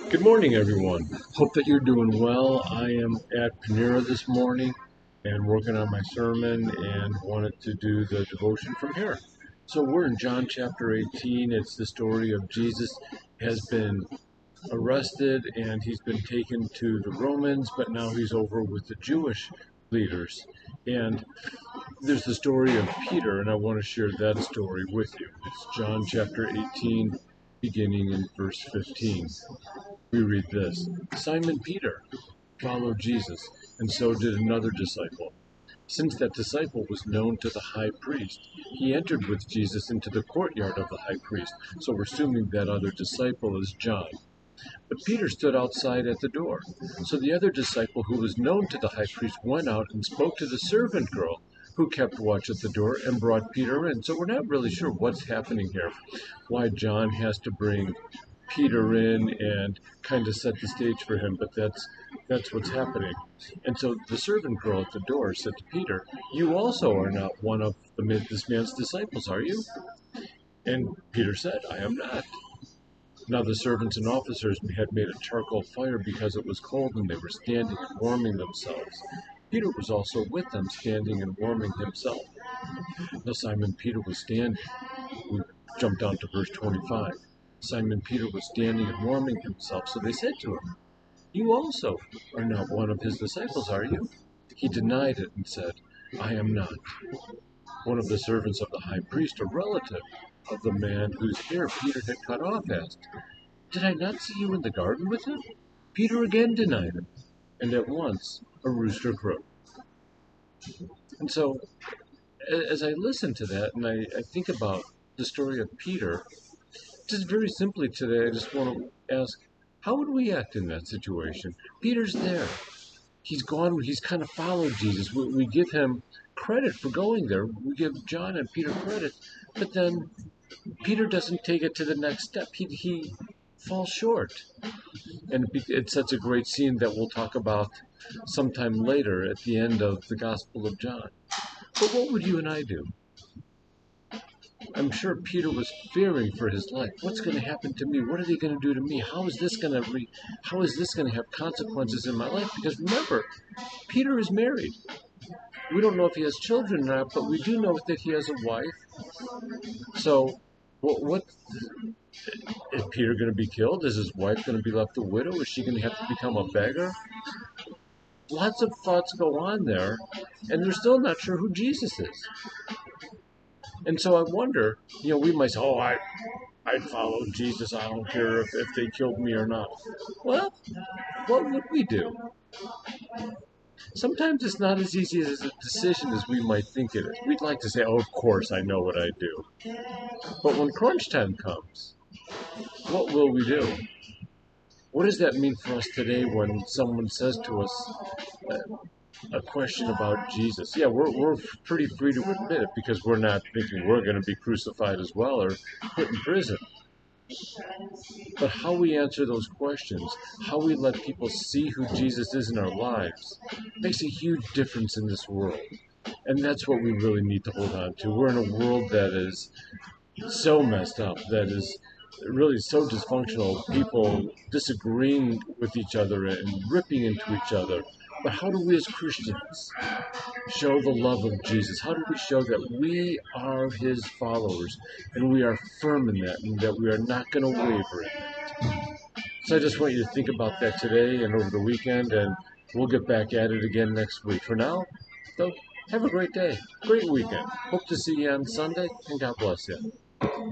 Good morning, everyone. Hope that you're doing well. I am at Panera this morning and working on my sermon and wanted to do the devotion from here. So we're in John chapter 18. It's the story of Jesus has been arrested and he's been taken to the Romans, but now he's over with the Jewish leaders. And there's the story of Peter, and I want to share that story with you. It's John chapter 18, beginning in verse 15. We read this: Simon Peter followed Jesus, and so did another disciple. Since that disciple was known to the high priest, he entered with Jesus into the courtyard of the high priest. So we're assuming that other disciple is John. But Peter stood outside at the door. So the other disciple who was known to the high priest went out and spoke to the servant girl who kept watch at the door and brought Peter in. So we're not really sure what's happening here, why John has to bring Peter in and kind of set the stage for him, but that's what's happening. And so the servant girl at the door said to Peter, "You also are not one of this man's disciples, are you?" And Peter said, "I am not." Now the servants and officers had made a charcoal fire because it was cold, and they were standing and warming themselves. Peter was also with them, standing and warming himself. Now Simon Peter was standing. We jump down to verse 25. Simon Peter was standing and warming himself, so they said to him, "You also are not one of his disciples, are you?" He denied it and said, "I am not." One of the servants of the high priest, a relative of the man whose hair Peter had cut off, asked, "Did I not see you in the garden with him?" Peter again denied it, and at once a rooster crowed. And so, as I listen to that and I think about the story of Peter, just very simply today, I just want to ask, how would we act in that situation? Peter's there. He's gone. He's kind of followed Jesus. We give him credit for going there. We give John and Peter credit, but then Peter doesn't take it to the next step. He falls short. And it sets a great scene that we'll talk about sometime later at the end of the Gospel of John. But what would you and I do? I'm sure Peter was fearing for his life. What's going to happen to me? What are they going to do to me? How is this going to have consequences in my life? Because remember, Peter is married. We don't know if he has children or not, but we do know that he has a wife. So, what is Peter going to be killed? Is his wife going to be left a widow? Is she going to have to become a beggar? Lots of thoughts go on there, and they're still not sure who Jesus is. And so I wonder, we might say, "Oh, I'd follow Jesus. I don't care if they killed me or not." Well, what would we do? Sometimes it's not as easy as a decision as we might think it is. We'd like to say, "Oh, of course, I know what I do." But when crunch time comes, what will we do? What does that mean for us today when someone says to us a question about Jesus? Yeah, we're pretty free to admit it because we're not thinking we're going to be crucified as well or put in prison. But how we answer those questions, how we let people see who Jesus is in our lives, makes a huge difference in this world. And that's what we really need to hold on to. We're in a world that is so messed up, that is really so dysfunctional, people disagreeing with each other and ripping into each other. But how do we as Christians show the love of Jesus? How do we show that we are his followers and we are firm in that and that we are not going to waver in it? So I just want you to think about that today and over the weekend, and we'll get back at it again next week. For now, though, have a great day, great weekend. Hope to see you on Sunday, and God bless you.